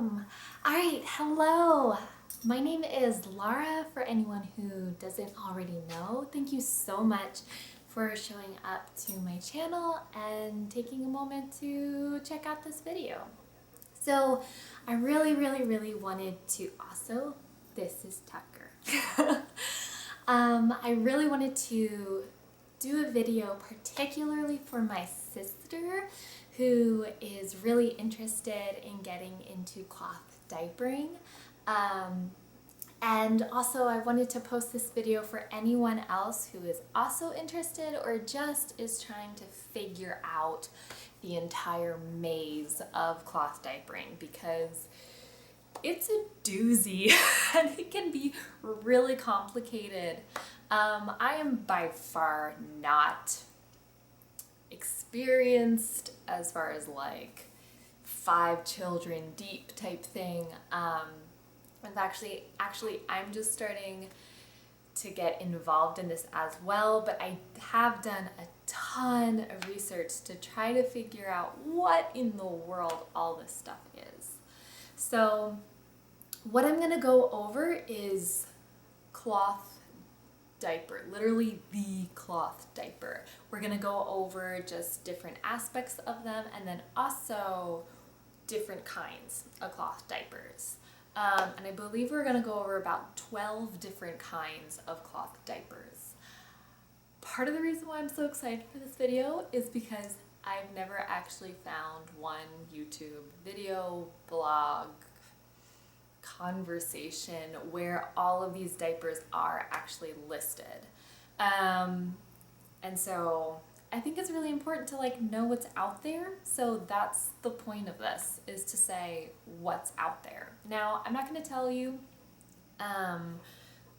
All right, hello. My name is Lara, for anyone who doesn't already know. Thank you so much for showing up to my channel and taking a moment to check out this video. So I really wanted to also, this is Tucker. I really wanted to do a video particularly for my sister who is really interested in getting into cloth diapering. And also I wanted to post this video for anyone else who is also interested or just is trying to figure out the entire maze of cloth diapering, because it's a doozy and it can be really complicated. I am by far not experienced as far as like 5 children deep type thing. And actually I'm just starting to get involved in this as well, but I have done a ton of research to try to figure out what in the world all this stuff is. So what I'm gonna go over is cloth diaper, literally the cloth diaper. We're gonna go over just different aspects of them and then also different kinds of cloth diapers. And I believe we're gonna go over about 12 different kinds of cloth diapers. Part of the reason why I'm so excited for this video is because I've never actually found one YouTube video, blog, conversation where all of these diapers are actually listed. And so I think it's really important to like know what's out there. So that's the point of this, is to say what's out there. Now, I'm not going to tell you, I'm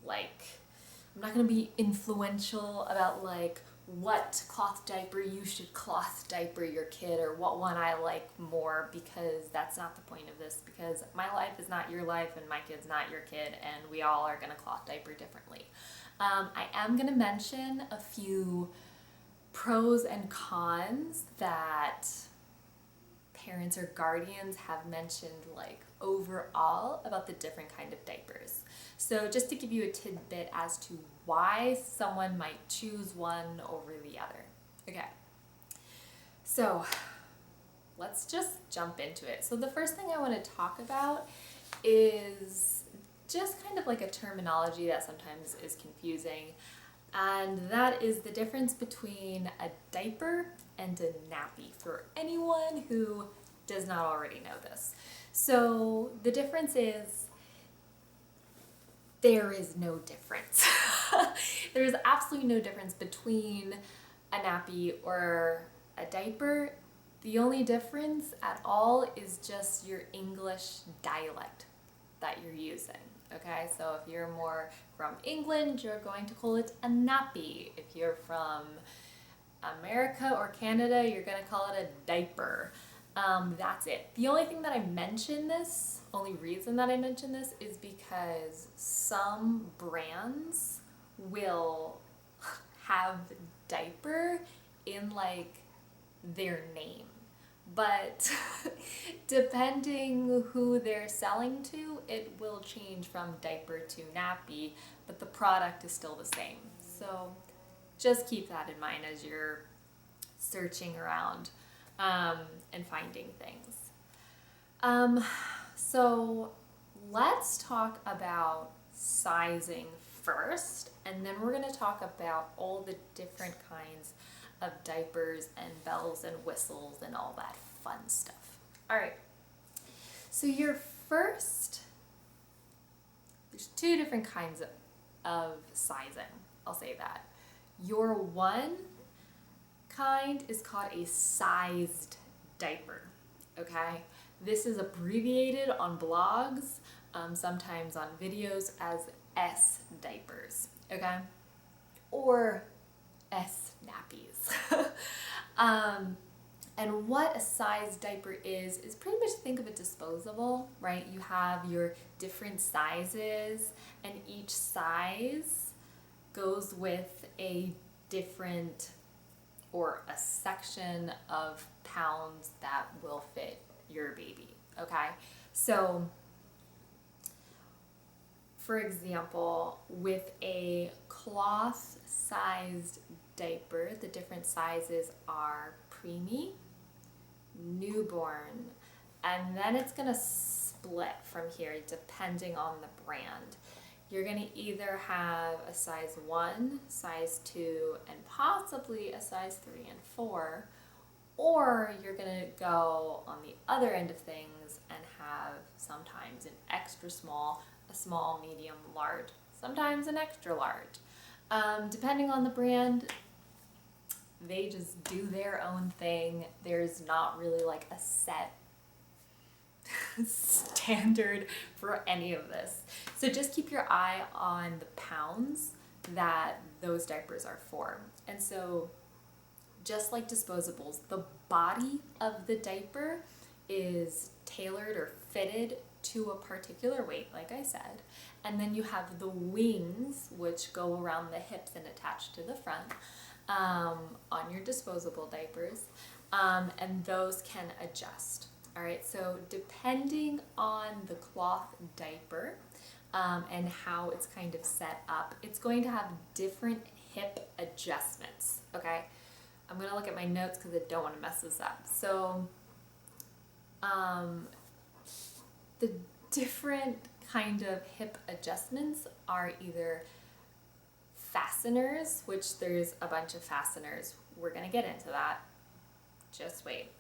not going to be influential about like what cloth diaper you should cloth diaper your kid or what one I like more, because that's not the point of this, because my life is not your life and my kid's not your kid, and we all are going to cloth diaper differently. I am going to mention a few pros and cons that parents or guardians have mentioned like overall about the different kind of diapers. So just to give you a tidbit as to why someone might choose one over the other. Okay, so let's just jump into it. So the first thing I want to talk about is just kind of like a terminology that sometimes is confusing, and that is the difference between a diaper and a nappy, for anyone who does not already know this. So the difference is there is no difference. There is absolutely no difference between a nappy or a diaper. The only difference at all is just your English dialect that you're using. Okay, so if you're more from England, you're going to call it a nappy. If you're from America or Canada, you're going to call it a diaper. That's it. The only thing that I mention this, only reason that I mention this is because some brands will have diaper in like their name. But depending who they're selling to, it will change from diaper to nappy, but the product is still the same. So just keep that in mind as you're searching around and finding things. So let's talk about sizing first, and then we're going to talk about all the different kinds of diapers and bells and whistles and all that fun stuff. All right, so there's 2 different kinds of sizing, I'll say that. Your one kind is called a sized diaper, okay? This is abbreviated on blogs, sometimes on videos as S diapers, okay? Or S nappies. And what a size diaper is pretty much, think of it disposable, right? You have your different sizes and each size goes with a different or a section of pounds that will fit your baby, okay? So, for example, with a cloth-sized diaper, the different sizes are preemie, newborn, and then it's going to split from here depending on the brand. You're going to either have a size 1, size 2, and possibly a size 3 and 4, or you're going to go on the other end of things and have sometimes an extra small, a small, medium, large, sometimes an extra large. Depending on the brand, they just do their own thing. There's not really like a set standard for any of this. So just keep your eye on the pounds that those diapers are for. And so just like disposables, the body of the diaper is tailored or fitted to a particular weight, like I said. And then you have the wings, which go around the hips and attach to the front on your disposable diapers. And those can adjust. All right, so depending on the cloth diaper and how it's kind of set up, it's going to have different hip adjustments, okay? I'm gonna look at my notes because I don't want to mess this up. So the different kind of hip adjustments are either fasteners, which there's a bunch of fasteners. We're gonna get into that. Just wait.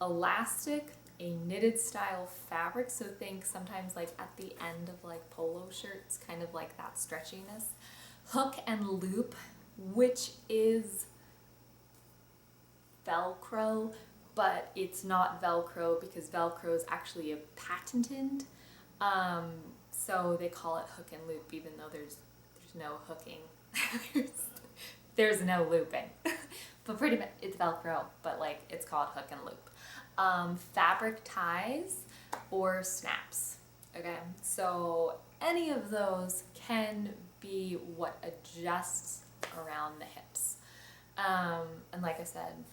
Elastic, a knitted style fabric. So think sometimes like at the end of like polo shirts, kind of like that stretchiness. Hook and loop, which is Velcro, but it's not Velcro because Velcro is actually a patented. So they call it hook and loop, even though there's no hooking. there's no looping. But pretty much it's Velcro, but like it's called hook and loop. Fabric ties or snaps. Okay, so any of those can be what adjusts around the hips. And like I said,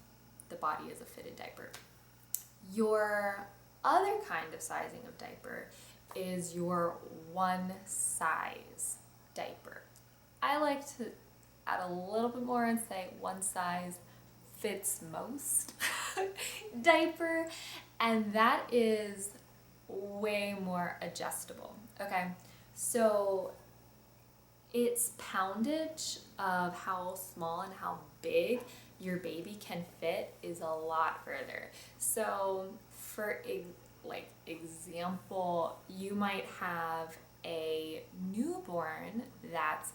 the body is a fitted diaper. Your other kind of sizing of diaper is your one size diaper. I like to add a little bit more and say one size fits most diaper, and that is way more adjustable. Okay, so its poundage of how small and how big your baby can fit is a lot further. So for example, you might have a newborn that's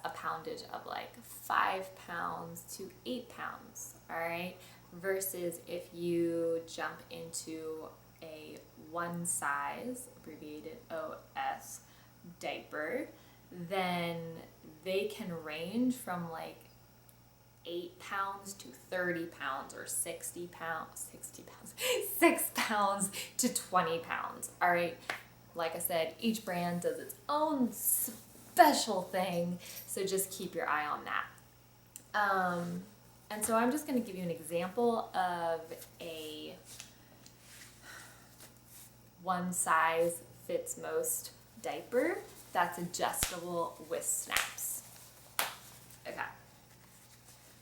a poundage of like 5 pounds to 8 pounds, all right? Versus if you jump into a one size, abbreviated OS diaper, then they can range from like 8 pounds to 30 pounds or 6 pounds to 20 pounds, all right? Like I said, each brand does its own special thing, so just keep your eye on that. And so I'm just going to give you an example of a one size fits most diaper that's adjustable with snaps. Okay.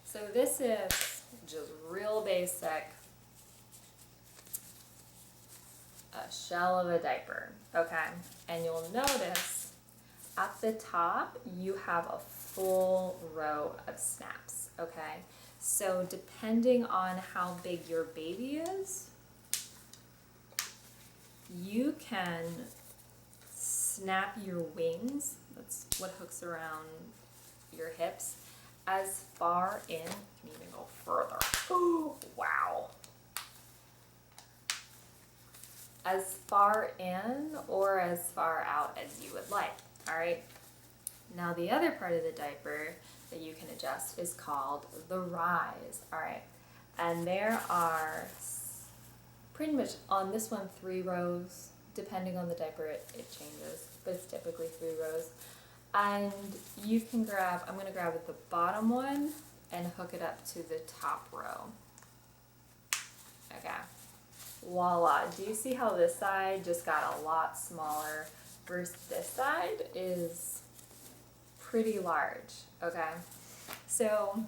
So this is just real basic, a shell of a diaper, okay? And you'll notice at the top you have a full row of snaps, okay? So depending on how big your baby is, you can snap your wings, that's what hooks around your hips, as far in, you can even go further. Oh, wow. As far in or as far out as you would like, all right? Now the other part of the diaper that you can adjust is called the rise, all right? And there are pretty much on this one 3 rows, depending on the diaper it changes, but it's typically 3 rows. And you can grab, I'm going to grab at the bottom one and hook it up to the top row. Okay, voila. Do you see how this side just got a lot smaller versus this side is pretty large, okay? So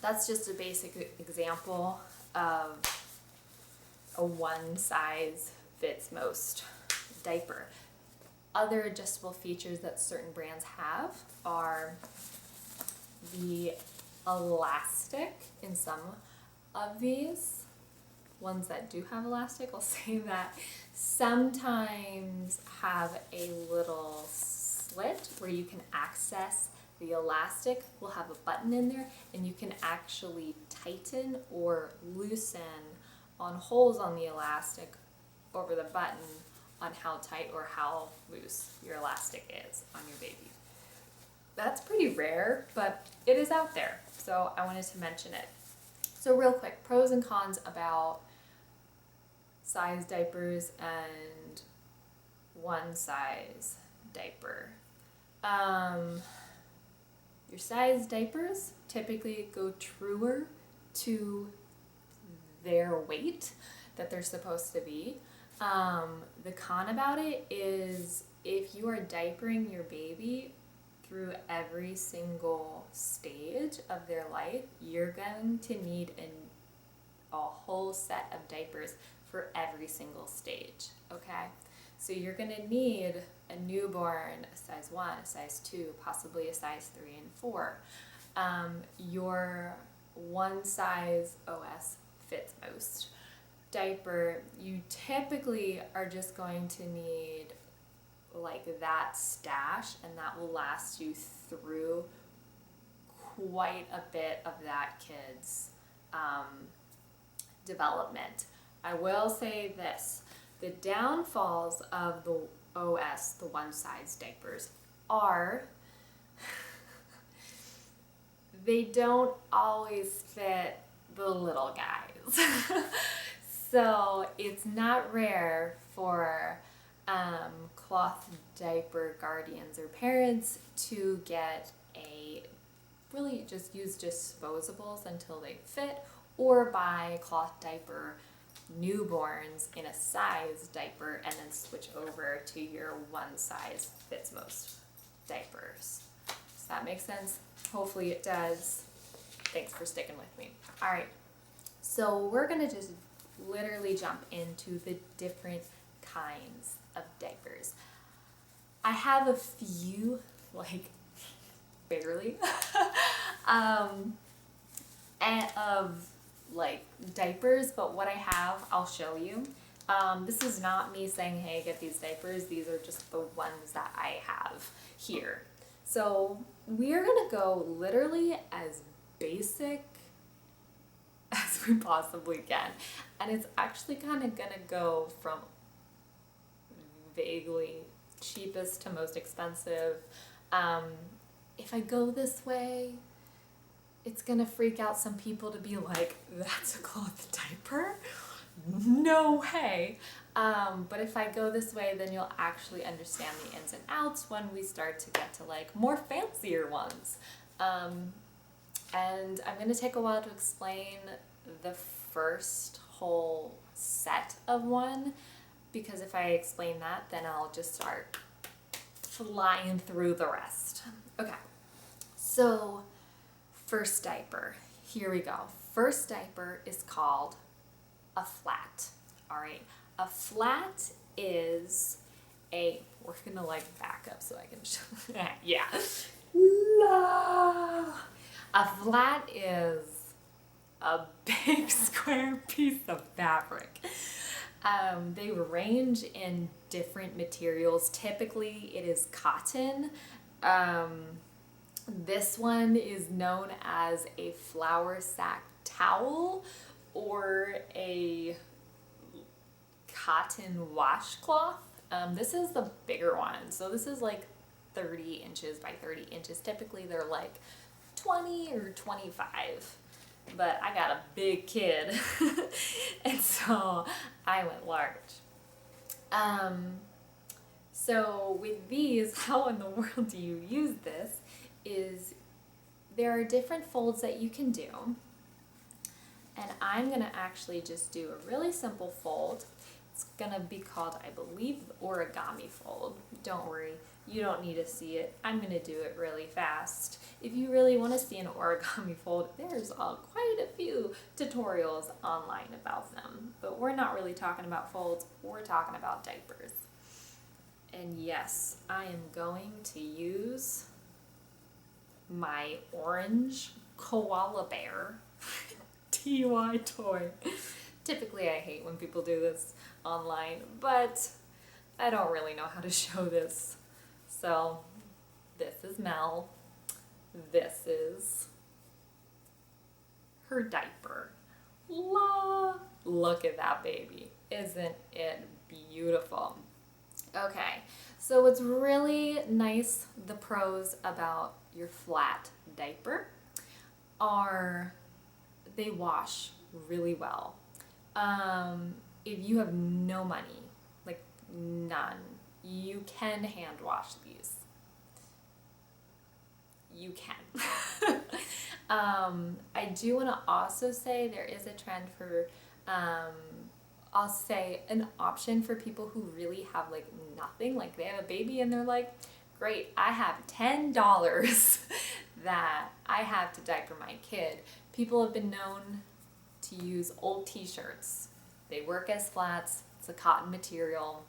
that's just a basic example of a one size fits most diaper. Other adjustable features that certain brands have are the elastic in some of these. Ones that do have elastic, I'll say that sometimes have a little slit where you can access the elastic. Will have a button in there and you can actually tighten or loosen on holes on the elastic over the button on how tight or how loose your elastic is on your baby. That's pretty rare, but it is out there, so I wanted to mention it. So real quick, pros and cons about size diapers and one size diaper. Your size diapers typically go truer to their weight that they're supposed to be. The con about it is if you are diapering your baby through every single stage of their life, you're going to need a whole set of diapers for every single stage, okay? So you're gonna need a newborn, a size 1, a size 2, possibly a size 3 and 4. Your one size OS fits most diaper, you typically are just going to need like that stash, and that will last you through quite a bit of that kid's development. I will say this, the downfalls of the OS, the one size diapers, are they don't always fit the little guys. So it's not rare for cloth diaper guardians or parents to get really just use disposables until they fit, or buy cloth diaper newborns in a size diaper and then switch over to your one size fits most diapers. Does that make sense? Hopefully it does. Thanks for sticking with me. All right, so we're gonna just literally jump into the different kinds of diapers. I have a few, like barely, of like diapers, but what I have, I'll show you. This is not me saying, hey, get these diapers. These are just the ones that I have here. So we're gonna go literally as basic as we possibly can. And it's actually kind of gonna go from vaguely cheapest to most expensive. If I go this way, it's gonna freak out some people to be like, that's a cloth diaper? No way. But if I go this way, then you'll actually understand the ins and outs when we start to get to like more fancier ones. And I'm gonna take a while to explain the first whole set of one, because if I explain that, then I'll just start flying through the rest. Okay, so first diaper, here we go. First diaper is called a flat, all right? A flat is we're gonna like back up so I can show, yeah. A flat is a big square piece of fabric. They range in different materials. Typically it is cotton. This one is known as a flour sack towel or a cotton washcloth. This is the bigger one. So this is like 30 inches by 30 inches. Typically they're like 20 or 25. But I got a big kid, and so I went large. So with these, how in the world do you use this is there are different folds that you can do. And I'm gonna actually just do a really simple fold. It's gonna be called, I believe, origami fold. Don't worry, you don't need to see it. I'm gonna do it really fast. If you really wanna see an origami fold, there's quite a few tutorials online about them. But we're not really talking about folds, we're talking about diapers. And yes, I am going to use my orange koala bear TY toy. Typically I hate when people do this online, but I don't really know how to show this. So this is Mel. This is her diaper. Look at that baby. Isn't it beautiful? Okay, so what's really nice, the pros about your flat diaper are they wash really well. If you have no money, like none, you can hand wash these. You can. I do want to also say there is a trend for, I'll say an option for people who really have like nothing, like they have a baby and they're like, great, I have $10 that I have to diaper my kid. People have been known to use old t-shirts. They work as flats, it's a cotton material.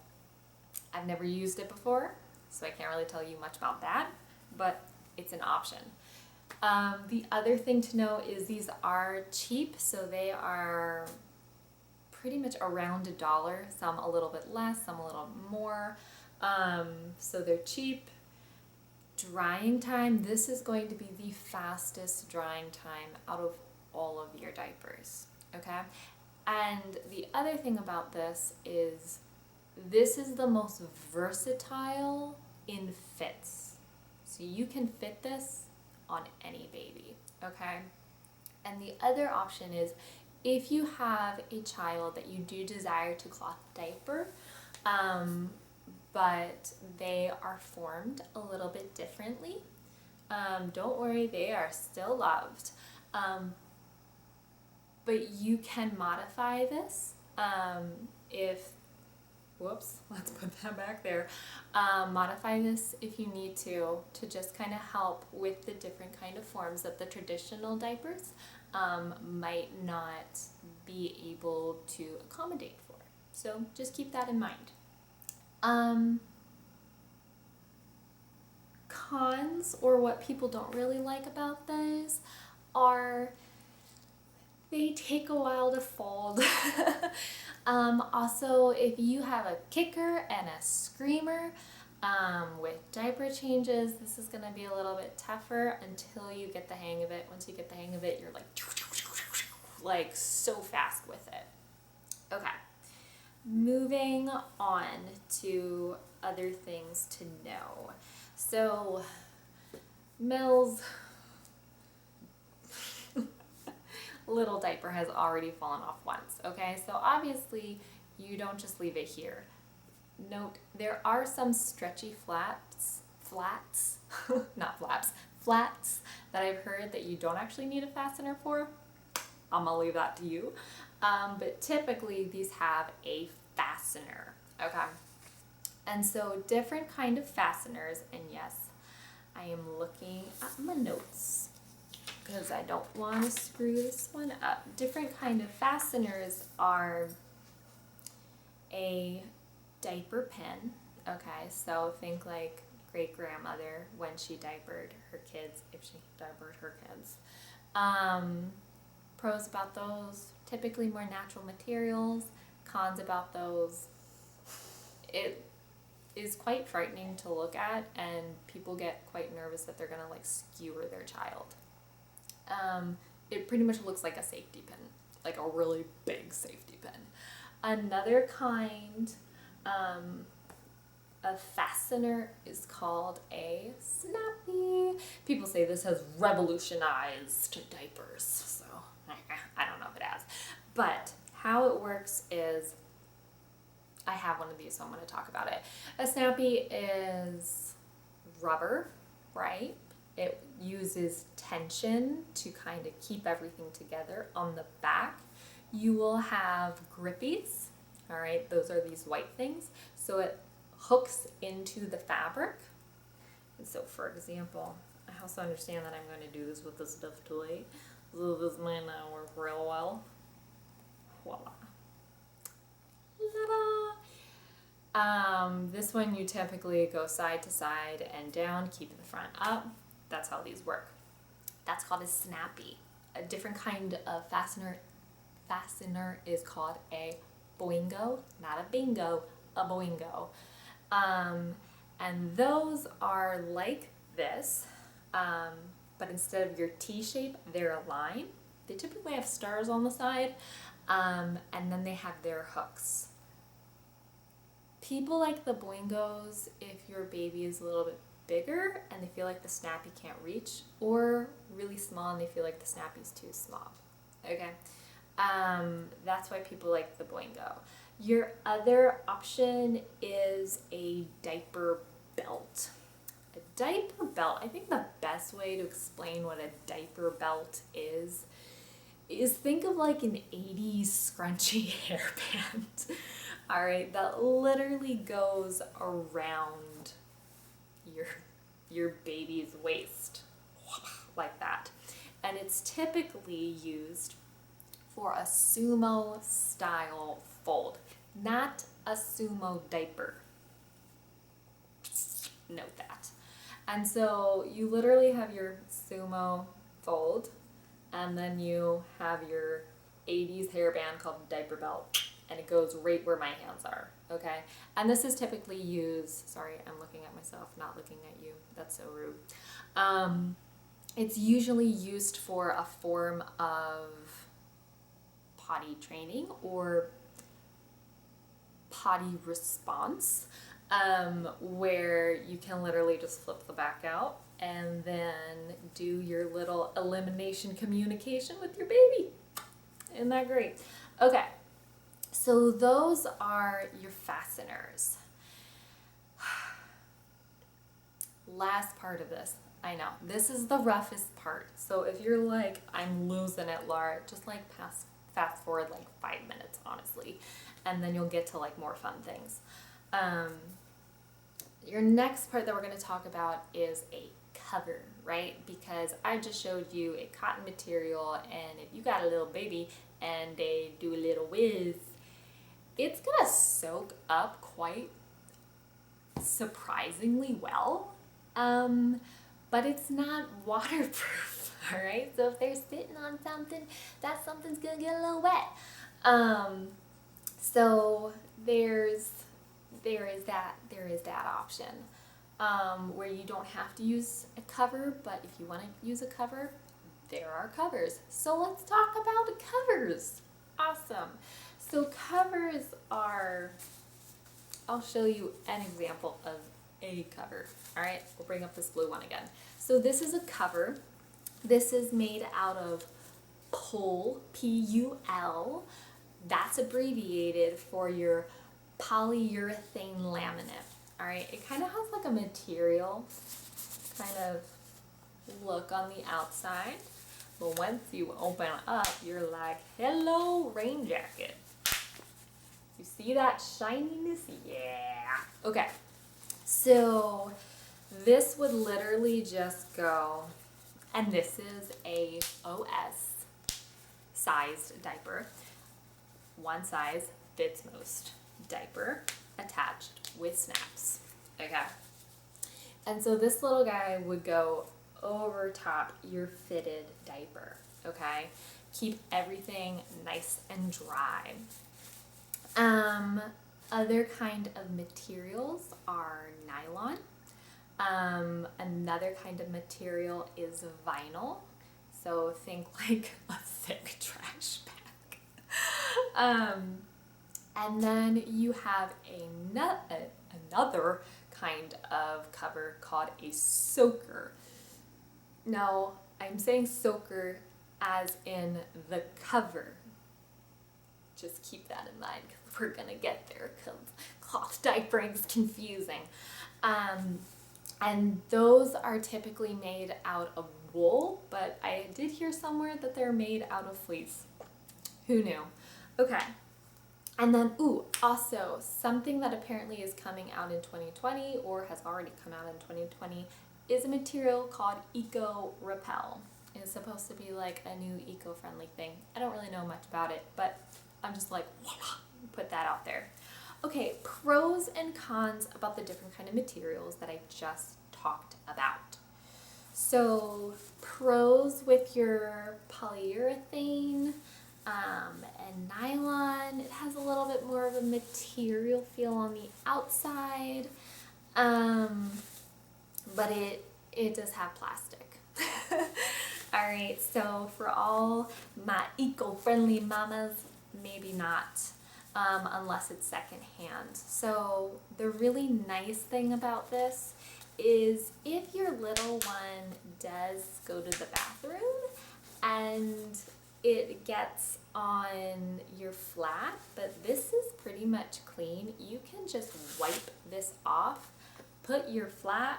I've never used it before, so I can't really tell you much about that, but it's an option. The other thing to know is these are cheap, so they are pretty much around $1, some a little bit less, some a little more. So they're cheap. Drying time, this is going to be the fastest drying time out of all of your diapers, okay? And the other thing about this is the most versatile in fits. So you can fit this on any baby, okay? And the other option is if you have a child that you do desire to cloth diaper, but they are formed a little bit differently, don't worry, they are still loved. But you can modify this let's put that back there. Modify this if you need to just kind of help with the different kind of forms that the traditional diapers might not be able to accommodate for. So just keep that in mind. Cons, or what people don't really like about those, are they take a while to fold. Also, if you have a kicker and a screamer with diaper changes, this is going to be a little bit tougher until you get the hang of it. Once you get the hang of it, you're like so fast with it. Okay, moving on to other things to know. So, Mel's little diaper has already fallen off once, okay? So obviously you don't just leave it here. Note, there are some stretchy flats, not flaps, flats that I've heard that you don't actually need a fastener for. I'm gonna leave that to you. But typically these have a fastener, okay? And so different kind of fasteners, and yes, I am looking at my notes because I don't want to screw this one up. Different kind of fasteners are a diaper pin, okay? So think like great grandmother when she diapered her kids, if she diapered her kids. Pros about those, typically more natural materials. Cons about those, it is quite frightening to look at, and people get quite nervous that they're gonna like skewer their child. It pretty much looks like a safety pin, like a really big safety pin. Another kind of fastener is called a Snappi. People say this has revolutionized diapers, so I don't know if it has. But how it works is, I have one of these, so I'm going to talk about it. A Snappi is rubber, right? It uses tension to kind of keep everything together. On the back, you will have grippies. All right, those are these white things. So it hooks into the fabric. And so, for example, I also understand that I'm going to do this with a stuffed toy. So this might not work real well. Voila. Ta-da! This one you typically go side to side and down, keep the front up. That's how these work. That's called a Snappi. A different kind of fastener is called a Bongo, not a bingo, a Bongo. And those are like this, but instead of your T shape, they're a line. They typically have stars on the side, and then they have their hooks. People like the Bongos if your baby is a little bit bigger and they feel like the Snappi can't reach, or really small and they feel like the Snappi's too small. Okay, that's why people like the Bongo. Your other option is a diaper belt. A diaper belt, I think the best way to explain what a diaper belt is think of like an 80s scrunchy hairband. All right, that literally goes around your baby's waist like that. And it's typically used for a sumo style fold, not a sumo diaper. Note that. And so you literally have your sumo fold, and then you have your 80s hairband called a diaper belt, and it goes right where my hands are, okay? And this is typically used, sorry, I'm looking at myself, not looking at you. That's so rude. It's usually used for a form of potty training or potty response, where you can literally just flip the back out and then do your little elimination communication with your baby. Isn't that great? Okay, so those are your fasteners. Last part of this, I know, this is the roughest part. So if you're like, I'm losing it, Laura, just like fast forward like 5 minutes, honestly, and then you'll get to like more fun things. Your next part that we're going to talk about is a cover, right? Because I just showed you a cotton material, and if you got a little baby and they do a little whiz, it's going to soak up quite surprisingly well, but it's not waterproof, all right? So if they're sitting on something, that something's going to get a little wet. So there is that option, where you don't have to use a cover, but if you want to use a cover, there are covers. So let's talk about covers. Awesome. So covers are, I'll show you an example of a cover. All right, we'll bring up this blue one again. So this is a cover. This is made out of PUL, P-U-L. That's abbreviated for your polyurethane laminate. All right, it kind of has like a material kind of look on the outside, but once you open up, you're like, hello, rain jacket. You see that shininess? Yeah. Okay, so this would literally just go, and this is a OS sized diaper. One size fits most diaper attached with snaps. Okay, and so this little guy would go over top your fitted diaper. Okay, keep everything nice and dry. Other kind of materials are nylon. Another kind of material is vinyl. So think like a thick trash bag. And then you have another kind of cover called a soaker. Now, I'm saying soaker as in the cover. Just keep that in mind, because we're going to get there, because cloth diapering is confusing. And those are typically made out of wool, but I did hear somewhere that they're made out of fleece. Who knew? Okay. And then, also something that apparently is coming out in 2020 or has already come out in 2020 is a material called Repel. It's supposed to be like a new eco-friendly thing. I don't really know much about it, but I'm just like, voila, put that out there. Okay, pros and cons about the different kind of materials that I just talked about. So pros with your polyurethane and nylon, it has a little bit more of a material feel on the outside, but it does have plastic. Alright, so for all my eco-friendly mamas, maybe not, unless it's secondhand. So the really nice thing about this is if your little one does go to the bathroom and it gets on your flat, but this is pretty much clean, you can just wipe this off, put your flat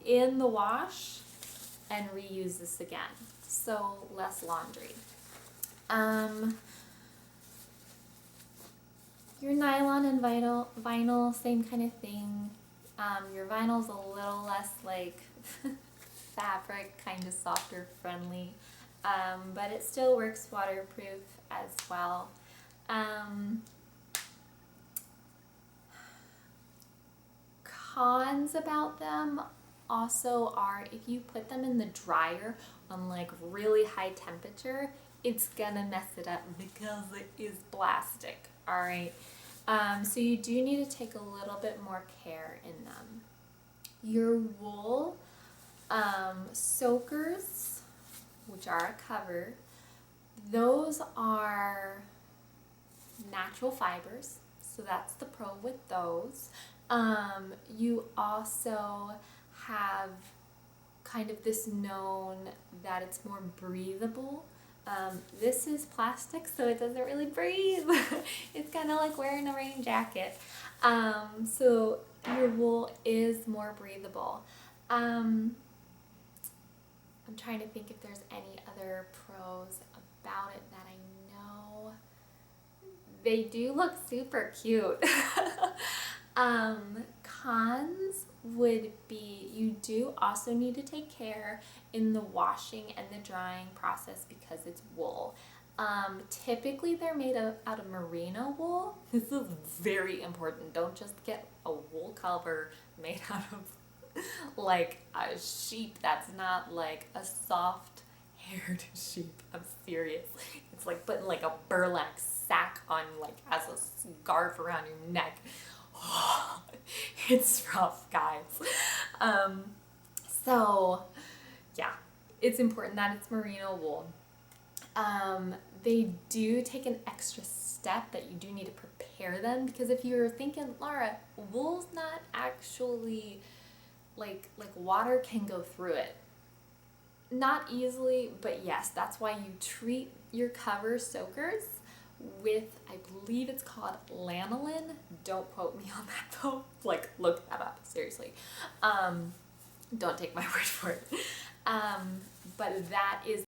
in the wash, and reuse this again. So less laundry. Your nylon and vinyl, same kind of thing. Your vinyl's a little less like fabric, kind of softer, friendly, but it still works waterproof as well. Cons about them also are if you put them in the dryer on like really high temperature, it's gonna mess it up because it is plastic. All right. So you do need to take a little bit more care in them. Your wool soakers, which are a cover, those are natural fibers, so that's the pro with those. You also have kind of this known that it's more breathable. This is plastic, so it doesn't really breathe. It's kind of like wearing a rain jacket. So your wool is more breathable. I'm trying to think if there's any other pros about it that I know. They do look super cute. Cons would be you do also need to take care in the washing and the drying process because it's wool. Typically they're made out of merino wool. This is very important. Don't just get a wool cover made out of like a sheep that's not like a soft haired sheep. I'm serious. It's like putting like a burlap sack on like as a scarf around your neck. Oh, it's rough, guys. So yeah, it's important that it's merino wool. They do take an extra step that you do need to prepare them, because if you're thinking, Laura, wool's not actually like water can go through it. Not easily, but yes, that's why you treat your cover soakers with, I believe it's called lanolin. Don't quote me on that though. Like, look that up, seriously. Don't take my word for it. But that is